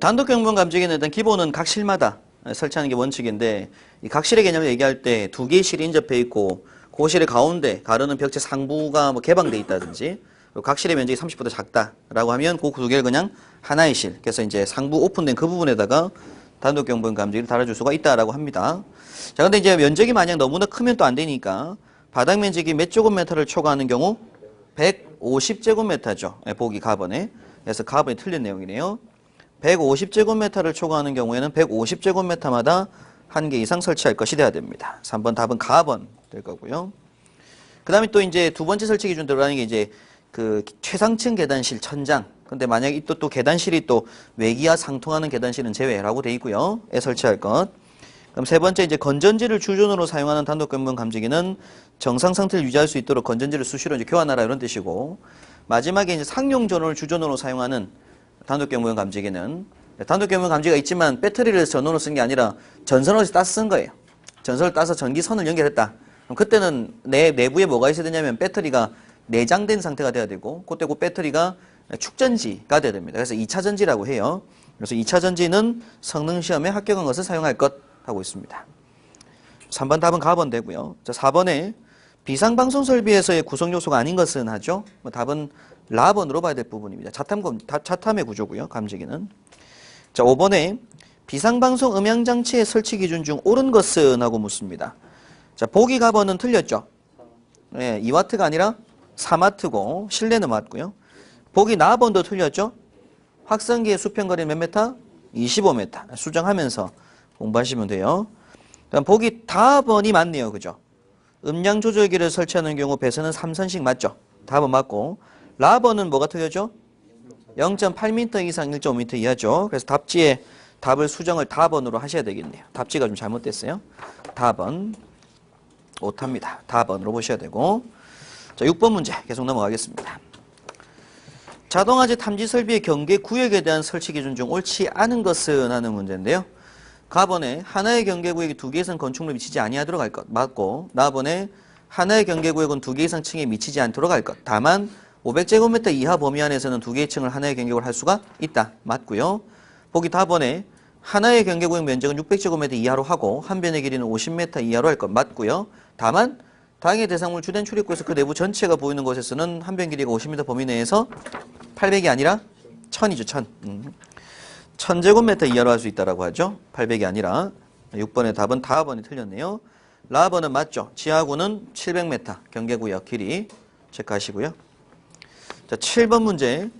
단독경분 감지기는 일단 기본은 각실마다 설치하는 게 원칙인데, 이 각실의 개념을 얘기할 때 두 개의 실이 인접해 있고 그 실의 가운데 가르는 벽체 상부가 뭐 개방돼 있다든지, 각실의 면적이 30보다 작다라고 하면 그 두 개를 그냥 하나의 실, 그래서 이제 상부 오픈된 그 부분에다가 단독경분 감지기를 달아줄 수가 있다라고 합니다. 자, 근데 이제 면적이 만약 너무나 크면 또 안 되니까 바닥 면적이 몇 제곱미터를 초과하는 경우 150제곱미터죠. 보기 가번에. 그래서 가번이 틀린 내용이네요. 150제곱미터를 초과하는 경우에는 150제곱미터마다 한 개 이상 설치할 것이 돼야 됩니다. 3번 답은 가번 될 거고요. 그 다음에 또 이제 두 번째 설치 기준 들어가는 게 이제 그 최상층 계단실 천장. 근데 만약 또 계단실이 또 외기와 상통하는 계단실은 제외라고 돼 있고요. 에 설치할 것. 그럼 세 번째 이제 건전지를 주전으로 사용하는 단독경분 감지기는 정상 상태를 유지할 수 있도록 건전지를 수시로 이제 교환하라 이런 뜻이고, 마지막에 이제 상용 전원을 주전으로 사용하는 단독경분 감지기는 단독경분 감지기가 있지만 배터리를 전원으로 쓴 게 아니라 전선을 따서 쓴 거예요. 전선을 따서 전기선을 연결했다. 그럼 그때는 내부에 뭐가 있어야 되냐면 배터리가 내장된 상태가 돼야 되고, 그때 그 배터리가 축전지가 돼야 됩니다. 그래서 2차 전지라고 해요. 그래서 2차 전지는 성능 시험에 합격한 것을 사용할 것 하고 있습니다. 3번 답은 가번 되고요. 자, 4번에 비상방송 설비에서의 구성 요소가 아닌 것은 하죠. 답은 라번으로 봐야 될 부분입니다. 자탐의 구조고요. 감지기는. 자, 5번에 비상방송 음향장치의 설치 기준 중 옳은 것은 하고 묻습니다. 자, 보기 가번은 틀렸죠. 네, 2W가 아니라 4W고 실내는 맞고요. 보기 나번도 틀렸죠. 확성기의 수평거리 몇 메타? 25m. 수정하면서 공부하시면 돼요. 그럼 보기 다번이 맞네요. 그죠? 음량 조절기를 설치하는 경우 배선은 3선씩 맞죠? 답은 맞고, 라번은 뭐가 틀렸죠? 0.8m 이상 1.5m 이하죠. 그래서 답지에 답을 수정을 다번으로 하셔야 되겠네요. 답지가 좀 잘못됐어요. 다번 오타입니다. 다번으로 보셔야 되고. 자, 6번 문제 계속 넘어가겠습니다. 자동화재 탐지 설비의 경계 구역에 대한 설치 기준 중 옳지 않은 것은 하는 문제인데요. 가번에 하나의 경계구역이 두 개 이상 건축물에 미치지 아니하도록 할 것. 맞고, 나번에 하나의 경계구역은 두 개 이상 층에 미치지 않도록 할 것. 다만 500제곱미터 이하 범위 안에서는 두 개의 층을 하나의 경계구역을 할 수가 있다. 맞고요. 보기 다번에 하나의 경계구역 면적은 600제곱미터 이하로 하고 한 변의 길이는 50m 이하로 할 것. 맞고요. 다만 당해 대상물 주된 출입구에서 그 내부 전체가 보이는 곳에서는 한 변 길이가 50m 범위 내에서 800이 아니라 1000이죠. 1000. 1000제곱미터 이하로 할 수 있다고 하죠. 800이 아니라. 6번의 답은 다번이 틀렸네요. 라번은 맞죠. 지하구는 700m 경계구역 길이 체크하시고요. 자, 7번 문제.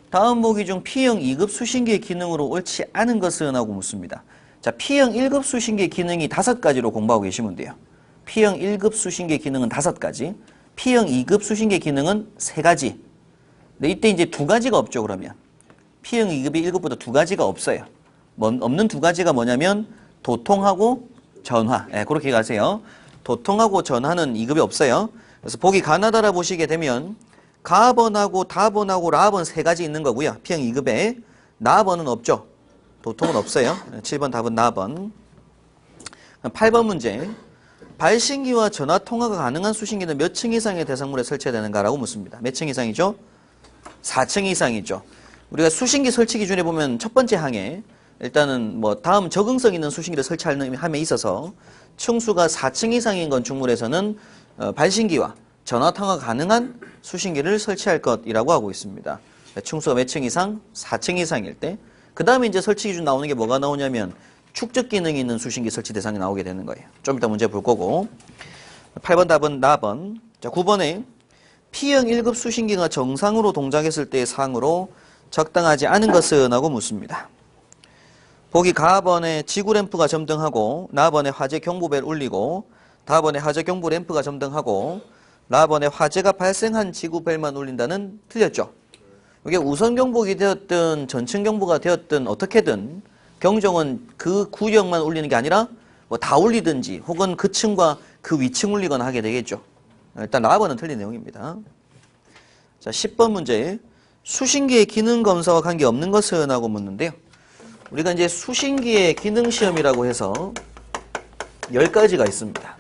다음 보기 중 P형 2급 수신기의 기능으로 옳지 않은 것은 하고 묻습니다. 자, P형 1급 수신기의 기능이 5가지로 공부하고 계시면 돼요. P형 1급 수신기의 기능은 5가지. P형 2급 수신기의 기능은 3가지. 근데 이때 이제 2가지가 없죠, 그러면. P형 2급이 1급보다 2가지가 없어요. 없는 2가지가 뭐냐면 도통하고 전화. 네, 그렇게 가세요. 도통하고 전화는 2급이 없어요. 그래서 보기 가나다라 보시게 되면 가번하고 다번하고 라번 3가지 있는 거고요. P형 2급에 나번은 없죠. 도통은 없어요. 7번 답은 나번. 8번 문제. 발신기와 전화 통화가 가능한 수신기는 몇 층 이상의 대상물에 설치해야 되는가라고 묻습니다. 몇 층 이상이죠? 4층 이상이죠. 우리가 수신기 설치 기준에 보면 첫 번째 항에 일단은 뭐 다음 적응성 있는 수신기를 설치하는 함에 있어서 층수가 4층 이상인 건축물에서는 발신기와 전화 통화가 가능한 수신기를 설치할 것이라고 하고 있습니다. 층수가 몇 층 이상? 4층 이상일 때. 그 다음에 이제 설치 기준 나오는 게 뭐가 나오냐면 축적 기능이 있는 수신기 설치 대상이 나오게 되는 거예요. 좀 이따 문제 볼 거고. 8번 답은 나번. 자, 9번에 P형 1급 수신기가 정상으로 동작했을 때의 사항으로 적당하지 않은 것은 하고 묻습니다. 보기 가번에 지구 램프가 점등하고 나번에 화재 경보벨 울리고 다번에 화재 경보 램프가 점등하고 라번에 화재가 발생한 지구벨만 울린다는 틀렸죠. 이게 우선 경보기 되었든 전층 경보가 되었든 어떻게든 경종은 그 구역만 울리는 게 아니라 뭐 다 울리든지 혹은 그 층과 그 위층 울리거나 하게 되겠죠. 일단 라번은 틀린 내용입니다. 자, 10번 문제. 수신기의 기능 검사와 관계없는 것은 하고 묻는데요. 우리가 이제 수신기의 기능 시험이라고 해서 10가지가 있습니다.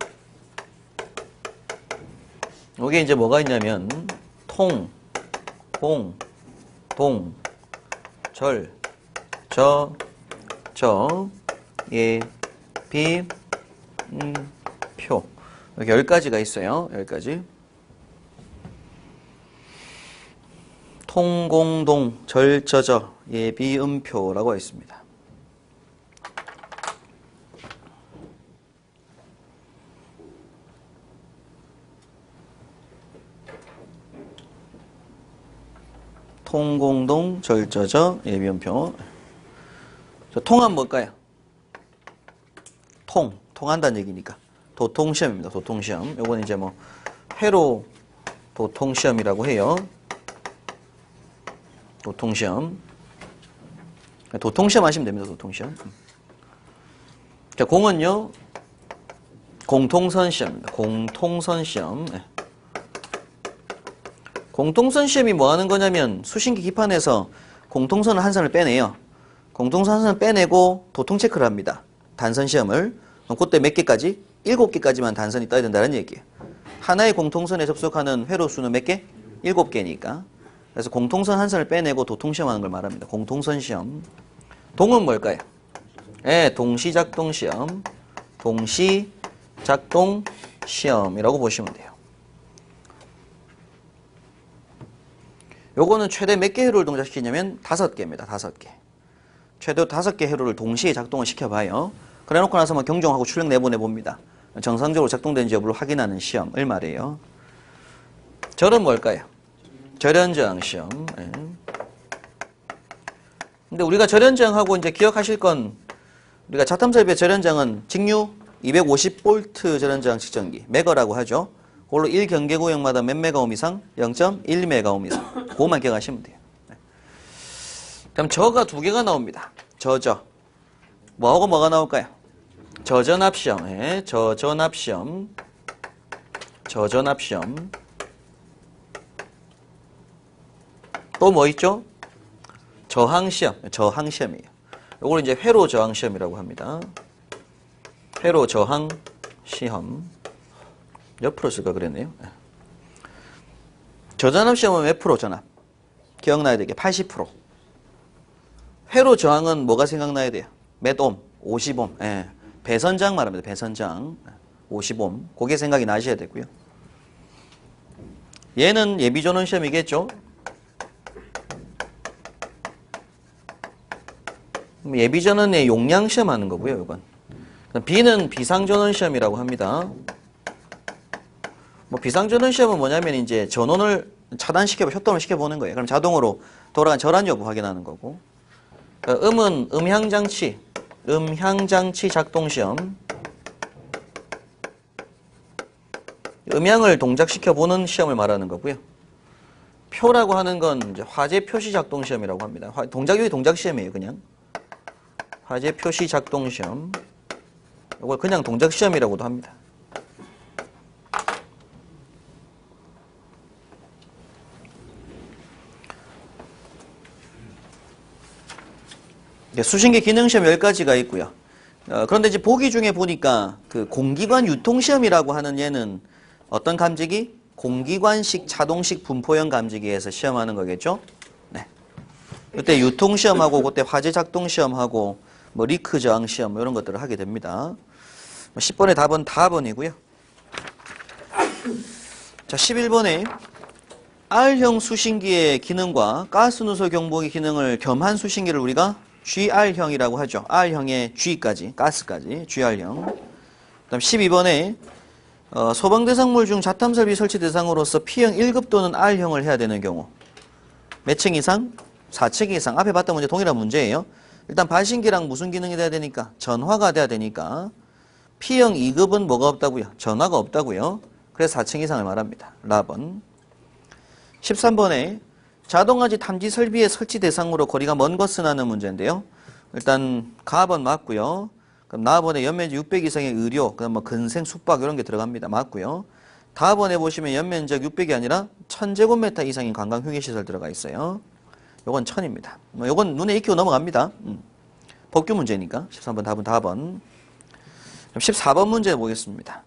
이게 이제 뭐가 있냐면 통, 봉, 동, 절, 예비, 표. 여기 10가지가 있어요. 10가지. 통공동, 절저저, 예비음표라고 있습니다. 통공동, 절저저, 예비음표. 통은 뭘까요? 통한다는 얘기니까. 도통시험입니다. 도통시험. 요건 이제 뭐, 회로 도통시험이라고 해요. 도통시험. 도통시험 하시면 됩니다. 도통시험. 자, 공은요, 공통선시험입니다. 공통선시험. 네. 공통선시험이 뭐 하는 거냐면, 수신기 기판에서 공통선을 한 선을 빼내요. 공통선 한 선을 빼내고 도통체크를 합니다. 단선시험을. 그럼 그때 몇 개까지? 7개까지만 단선이 떠야 된다는 얘기예요. 하나의 공통선에 접속하는 회로수는 몇 개? 7개니까. 그래서 공통선 한 선을 빼내고 도통시험하는 걸 말합니다. 공통선시험. 동은 뭘까요? 네, 동시작동시험. 동시작동시험이라고 보시면 돼요. 요거는 최대 몇 개 회로를 동작시키냐면 5개입니다. 5개. 최대 5개 회로를 동시에 작동을 시켜봐요. 그래놓고 나서 뭐 경종하고 출력 내보내봅니다. 정상적으로 작동된지 여부를 확인하는 시험을 말해요. 절은 뭘까요? 절연저항시험. 네. 근데 우리가 절연저항하고 이제 기억하실 건, 우리가 자탐설비의 절연저항은 직류 250V 절연저항 측정기, 메거라고 하죠. 그걸로 1경계구역마다 몇 메가옴 이상? 0.1메가옴 이상. 그것만 기억하시면 돼요. 네. 그럼 저가 2개가 나옵니다. 저저. 뭐하고 뭐가 나올까요? 저전압시험. 네. 저전압시험. 저전압시험. 또 뭐 있죠? 저항시험. 저항시험이에요. 이걸 이제 회로 저항시험이라고 합니다. 회로 저항시험. 옆으로 쓸까 그랬네요. 저전압 시험은 몇 프로 전압? 기억나야 되게 80%. 회로 저항은 뭐가 생각나야 돼요? 몇 옴? 50옴. 예. 배선장 말합니다. 배선장. 50옴. 그게 생각이 나셔야 되고요. 얘는 예비전원 시험이겠죠? 예비전원의 용량 시험 하는 거고요. 이건. B는 비상전원 시험이라고 합니다. 뭐 비상전원 시험은 뭐냐면 이제 전원을 셧다운을 시켜보는 거예요. 그럼 자동으로 돌아간 절한 여부 확인하는 거고. 음은 음향장치 작동시험. 음향을 동작시켜보는 시험을 말하는 거고요. 표라고 하는 건 이제 화재 표시 작동 시험이라고 합니다. 동작이 동작 시험이에요, 그냥. 화재 표시 작동 시험. 이걸 그냥 동작 시험이라고도 합니다. 수신기 기능시험 10가지가 있고요. 그런데 이제 보기 중에 보니까 그 공기관 유통시험이라고 하는 얘는 어떤 감지기? 공기관식 자동식 분포형 감지기에서 시험하는 거겠죠? 네. 그때 유통시험하고 그때 화재 작동시험하고 뭐 리크 저항시험 이런 것들을 하게 됩니다. 10번의 답은 다번이고요. 자, 11번에 R형 수신기의 기능과 가스 누설 경보기 기능을 겸한 수신기를 우리가 GR형이라고 하죠. R형의 G까지, 가스까지, GR형. 그 다음 12번에 소방 대상물 중 자탐 설비 설치 대상으로서 P형 1급 또는 R형을 해야 되는 경우. 몇 층 이상? 4층 이상. 앞에 봤던 문제 동일한 문제예요. 일단 발신기랑 무슨 기능이 돼야 되니까? 전화가 돼야 되니까. P형 2급은 뭐가 없다고요? 전화가 없다고요. 그래서 4층 이상을 말합니다. 라번. 13번에 자동화지 탐지 설비의 설치 대상으로 거리가 먼 것은 하는 문제인데요. 일단 가번 맞고요. 그럼 나번에 연면적 600 이상의 의료, 그다음 뭐 근생, 숙박 이런 게 들어갑니다. 맞고요. 다번에 보시면 연면적 600이 아니라 1000제곱미터 이상인 관광 휴게시설 들어가 있어요. 요건 1000입니다. 뭐 요건 눈에 익히고 넘어갑니다. 법규 문제니까. 13번 답은 다번. 그럼 14번 문제 보겠습니다.